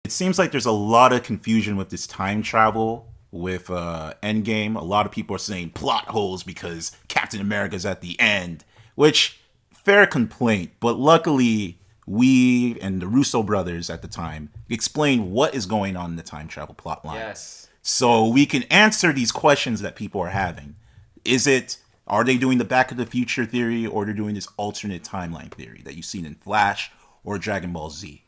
It seems like there's a lot of confusion with this time travel with Endgame. A lot of people are saying plot holes because Captain America's at the end, which fair complaint, but luckily we and the Russo brothers at the time explained what is going on in the time travel plot line. Yes. So we can answer these questions that people are having. Are they doing the Back of the Future theory, or they're doing this alternate timeline theory that you've seen in Flash or Dragon Ball Z?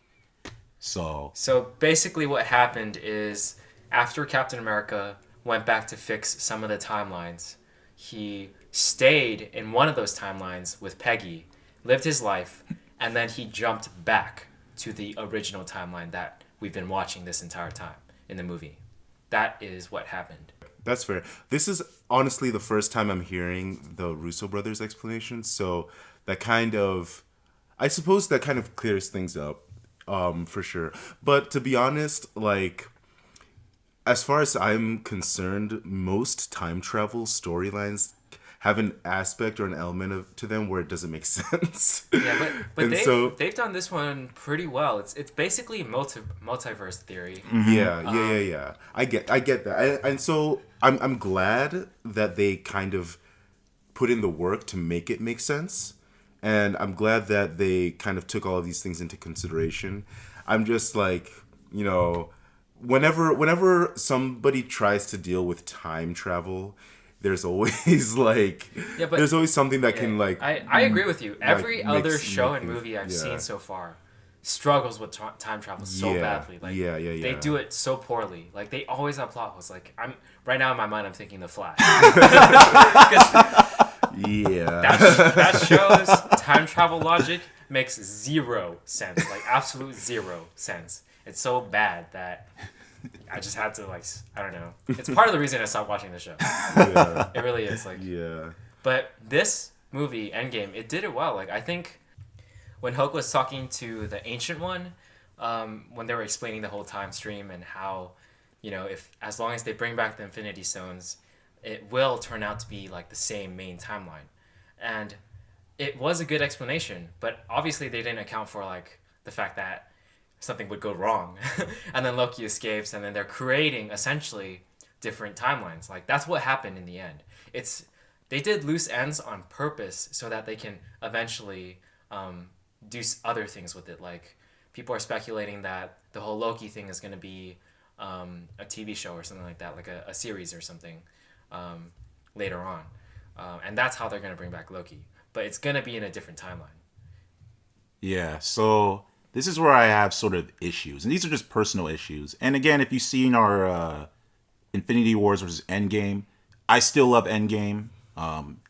So basically, what happened is after Captain America went back to fix some of the timelines, he stayed in one of those timelines with Peggy, lived his life, and then he jumped back to the original timeline that we've been watching this entire time in the movie. That is what happened. That's fair. This is honestly the first time I'm hearing the Russo brothers' explanation, so I suppose that kind of clears things up, for sure. But to be honest, like, as far as I'm concerned, most time travel storylines have an aspect or an element to them where it doesn't make sense. Yeah, but And they've done this one pretty well. It's basically multiverse theory. yeah. I get that, and so I'm glad that they kind of put in the work to make it make sense, and I'm glad that they kind of took all of these things into consideration. I'm just like, whenever somebody tries to deal with time travel, there's always there's always something that can I agree with you. Every other makes- show and make- movie I've yeah. seen so far struggles with time travel so badly. Like they do it so poorly. Like they always have plot holes. Like I'm right now in my mind I'm thinking The Flash. 'Cause Yeah. that show's time travel logic makes zero sense. Like absolute zero sense. It's so bad that I just had to I don't know. It's part of the reason I stopped watching the show. Yeah. It really is Yeah. But this movie, Endgame, it did it well. Like I think when Hulk was talking to the Ancient One, when they were explaining the whole time stream and how, if as long as they bring back the Infinity Stones, it will turn out to be like the same main timeline, and it was a good explanation. But obviously they didn't account for the fact that something would go wrong, and then Loki escapes, and then they're creating essentially different timelines. Like that's what happened in the end. They did loose ends on purpose so that they can eventually do other things with it. Like people are speculating that the whole Loki thing is going to be a TV show or something like that, like a series or something later on, and that's how they're going to bring back Loki. But it's going to be in a different timeline. Yeah, so this is where I have sort of issues, and these are just personal issues. And again, if you've seen our Infinity Wars versus Endgame, I still love Endgame.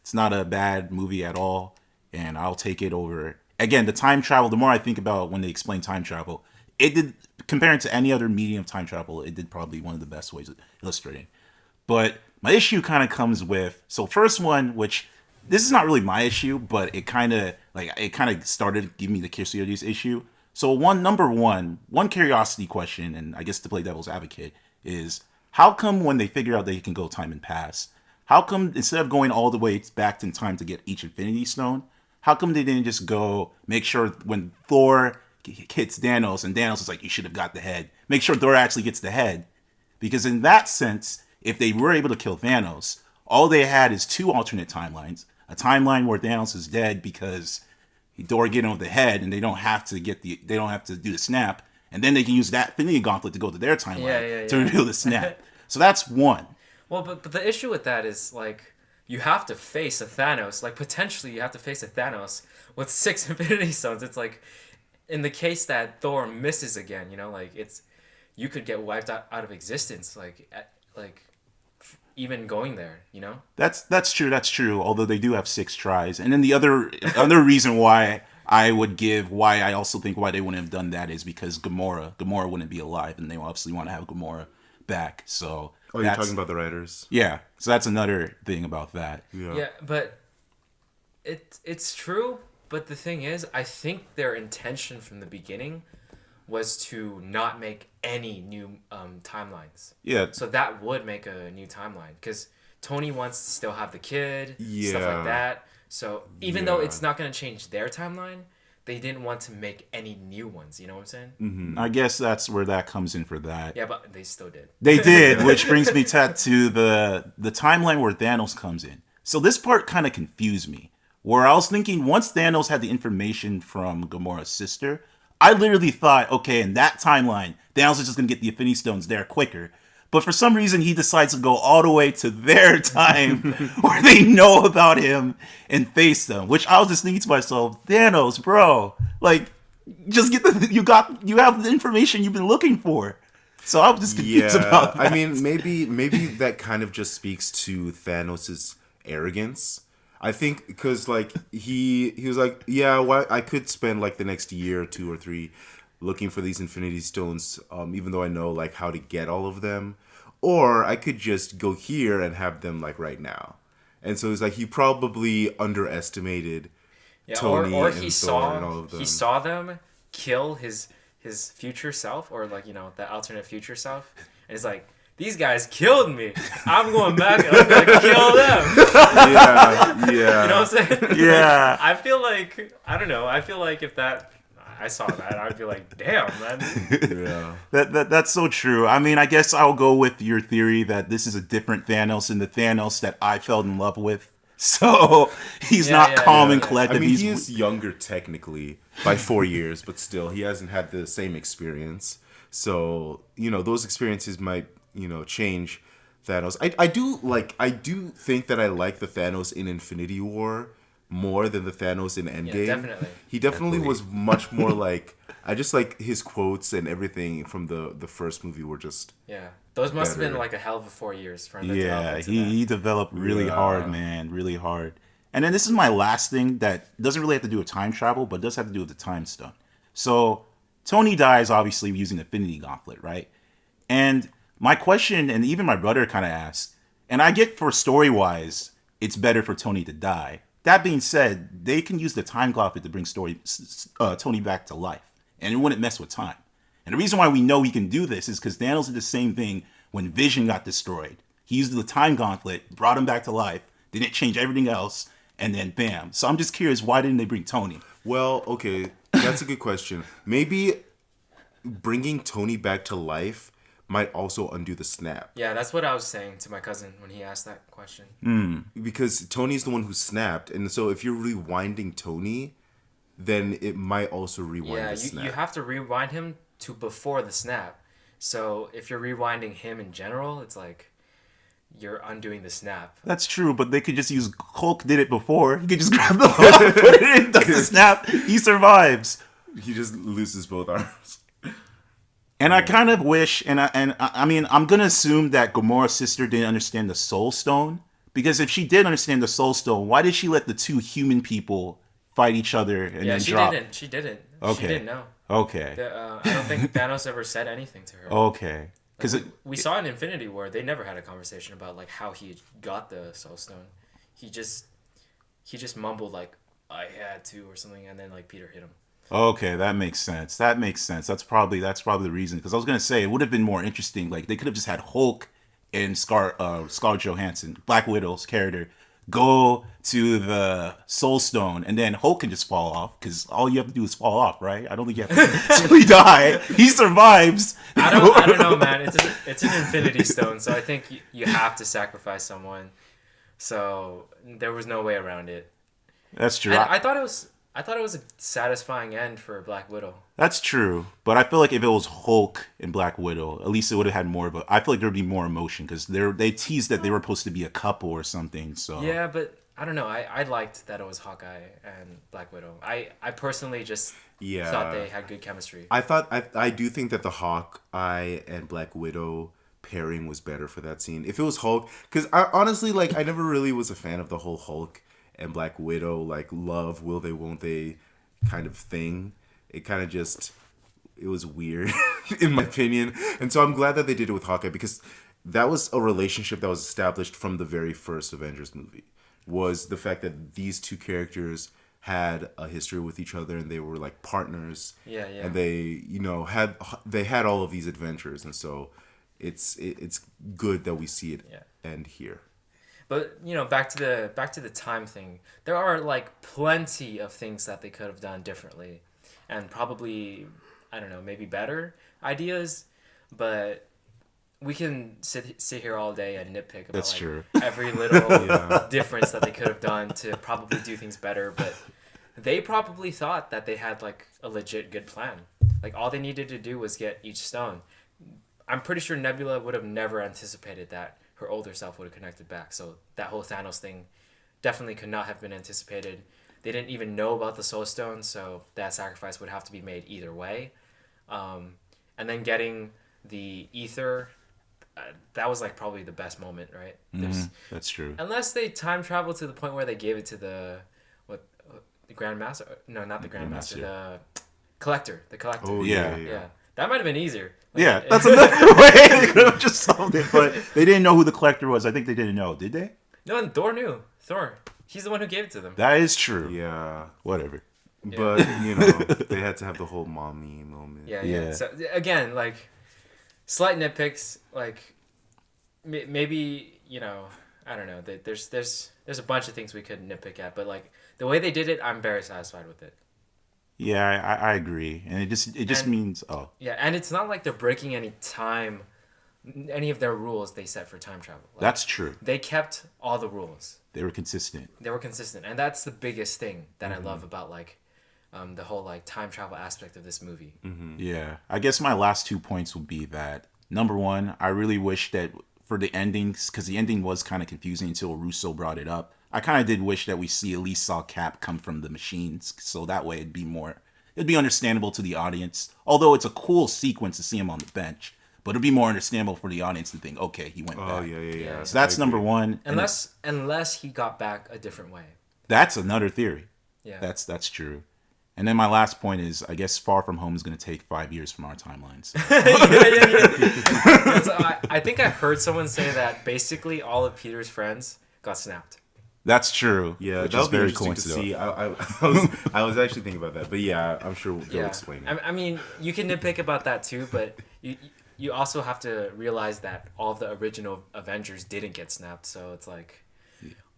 It's not a bad movie at all, and I'll take it over. Again, the time travel, the more I think about when they explain time travel, it did, comparing to any other medium of time travel, it did probably one of the best ways of illustrating. But my issue kind of comes with, so first one, which this is not really my issue, but it kind of started giving me the Curiosity's issue. So number one curiosity question, and I guess to play devil's advocate, is how come when they figure out they can go time and past, how come instead of going all the way back in time to get each Infinity Stone, how come they didn't just go make sure when Thor hits Thanos and Thanos is like, you should have got the head, make sure Thor actually gets the head? Because in that sense, if they were able to kill Thanos, all they had is two alternate timelines. A timeline where Thanos is dead because Thor get him with the head, and they don't have to do the snap, and then they can use that Infinity Gauntlet to go to their timeline to reveal the snap. So that's one. Well, but the issue with that is you have to face a Thanos. Like potentially you have to face a Thanos with 6 Infinity Stones. It's like in the case that Thor misses again, you could get wiped out of existence. Even going there, That's true. Although they do have 6 tries, and then the other reason why I also think why they wouldn't have done that is because Gamora wouldn't be alive, and they obviously want to have Gamora back. So you're talking about the writers. Yeah, so that's another thing about that. Yeah, but it's true. But the thing is, I think their intention from the beginning was to not make any new timelines. Yeah. So that would make a new timeline because Tony wants to still have the kid, stuff Yeah. like that. So even though it's not going to change their timeline, they didn't want to make any new ones. You know what I'm saying? I guess that's where that comes in for that. Yeah, but they still did. They did, which brings me to the timeline where Thanos comes in. So this part kind of confused me. Where I was thinking once Thanos had the information from Gamora's sister, I literally thought, okay, in that timeline, Thanos is just gonna get the Infinity Stones there quicker. But for some reason, he decides to go all the way to their time where they know about him and face them. Which I was just thinking to myself, Thanos, bro, like, just get you have the information you've been looking for. So I was just confused about that. I mean, maybe that kind of just speaks to Thanos's arrogance. I think because like he was like, yeah, well, I could spend like the next year or 2 or 3 looking for these Infinity Stones, even though I know like how to get all of them, or I could just go here and have them like right now. And so it's like he probably underestimated Tony or and he Thor and all of them. He saw them kill his future self, or like the alternate future self, and he's like, these guys killed me. I'm going back and I'm gonna kill them. Yeah. You know what I'm saying? Yeah. I feel like I don't know. I feel like if I saw that, I'd be like, damn, man. Yeah. That's so true. I mean, I guess I'll go with your theory that this is a different Thanos than the Thanos that I fell in love with. So he's not calm and collected. I mean, he is younger technically by 4 years, but still, he hasn't had the same experience. So, those experiences might, change Thanos. I do think that I like the Thanos in Infinity War more than the Thanos in Endgame. Yeah, definitely. He definitely was much more like, I just like his quotes and everything from the first movie were just those must have better. been like a hell of a 4 years for him to Yeah, develop into he developed really hard, man, really hard. And then this is my last thing that doesn't really have to do with time travel, but does have to do with the time stone. So Tony dies obviously using the Infinity Gauntlet, right? And my question, and even my brother kind of asked, and I get for story-wise, it's better for Tony to die. That being said, they can use the time gauntlet to bring Tony back to life, and it wouldn't mess with time. And the reason why we know he can do this is because Thanos did the same thing when Vision got destroyed. He used the time gauntlet, brought him back to life, didn't change everything else, and then bam. So I'm just curious, why didn't they bring Tony? Well, okay, that's a good question. Maybe bringing Tony back to life might also undo the snap. Yeah, that's what I was saying to my cousin when he asked that question. Because Tony's the one who snapped, and so if you're rewinding Tony, then it might also rewind the snap. You have to rewind him to before the snap. So if you're rewinding him in general, it's like you're undoing the snap. That's true, but they could just use Hulk did it before. He could just grab the Hulk, put it in, does the snap, he survives. He just loses both arms. And I kind of wish, I mean, I'm gonna assume that Gamora's sister didn't understand the Soul Stone, because if she did understand the Soul Stone, why did she let the 2 human people fight each other and then drop? She didn't. Okay. She didn't know. Okay. I don't think Thanos ever said anything to her. Okay. Because we saw in Infinity War, they never had a conversation about like how he got the Soul Stone. He just mumbled like, I had to or something, and then like Peter hit him. Okay, that makes sense. That's probably the reason. Because I was gonna say it would have been more interesting. Like they could have just had Hulk and Scarlett Johansson, Black Widow's character, go to the Soul Stone, and then Hulk can just fall off. Because all you have to do is fall off, right? I don't think you have to actually die. He survives. I don't know, man. It's an Infinity Stone, so I think you have to sacrifice someone. So there was no way around it. That's true. And I thought it was a satisfying end for Black Widow. That's true, but I feel like if it was Hulk and Black Widow, at least it would have had more of a. I feel like there'd be more emotion because they teased that they were supposed to be a couple or something. So yeah, but I don't know. I liked that it was Hawkeye and Black Widow. I personally just thought they had good chemistry. I do think that the Hawkeye and Black Widow pairing was better for that scene. If it was Hulk, because I honestly I never really was a fan of the whole Hulk and Black Widow love, will they, won't they kind of thing. It kind of just, it was weird in my opinion. And so I'm glad that they did it with Hawkeye, because that was a relationship that was established from the very first Avengers movie, was the fact that these 2 characters had a history with each other and they were like partners. Yeah. And they, had all of these adventures. And so it's good that we see it end here. But back to the time thing. There are like plenty of things that they could have done differently, and probably, I don't know, maybe better ideas. But we can sit here all day and nitpick about That's like true. every little Yeah. difference that they could have done to probably do things better. But they probably thought that they had like a legit good plan. Like all they needed to do was get each stone. I'm pretty sure Nebula would have never anticipated that her older self would have connected back. So that whole Thanos thing definitely could not have been anticipated. They didn't even know about the Soul Stone, so that sacrifice would have to be made either way. And then getting the ether, that was like probably the best moment, right? That's true. Unless they time travel to the point where they gave it to the Grandmaster. No, not the Grandmaster. Grandmaster. The Collector. The Collector. Oh Yeah. Yeah. That might have been easier. Like, Yeah, that's another way they could have just solved it, but they didn't know who the collector was. I think they didn't know, did they? No, and Thor knew. Thor. He's the one who gave it to them. That is true. Yeah. Whatever. But, they had to have the whole mommy moment. Yeah. Yeah. So, again, like, slight nitpicks. Like, maybe, I don't know. There's a bunch of things we could nitpick at, but, like, the way they did it, I'm very satisfied with it. Yeah, I agree, and it just means Yeah, and it's not like they're breaking any of their rules they set for time travel. Like, that's true. they kept all the rules. They were consistent. They were consistent, and that's the biggest thing that I love about like the whole like time travel aspect of this movie. Yeah, I guess my last 2 points would be that number one, I really wish that for the endings, because the ending was kind of confusing until Russo brought it up. I kind of did wish that we at least saw Cap come from the machines, so that way it'd be understandable to the audience. Although it's a cool sequence to see him on the bench, but it'd be more understandable for the audience to think, okay, he went Oh, back. yeah. So that's number one. And Unless he got back a different way. that's another theory. Yeah. That's true. And then my last point is, I guess Far From Home is going to take 5 years from our timelines. yeah. So I think I heard someone say that basically all of Peter's friends got snapped. That's true. Yeah, which that is would be very interesting to coincidental. see. I was actually thinking about that. But yeah, I'm sure they'll explain it. I mean, you can nitpick about that too, but you also have to realize that all of the original Avengers didn't get snapped, so it's like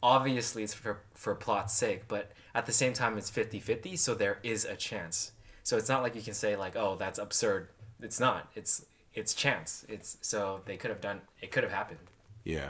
obviously it's for plot's sake, but at the same time it's 50-50, so there is a chance. So it's not like you can say like, oh, that's absurd. It's not. It's chance. So they could have done it. Could have happened. Yeah.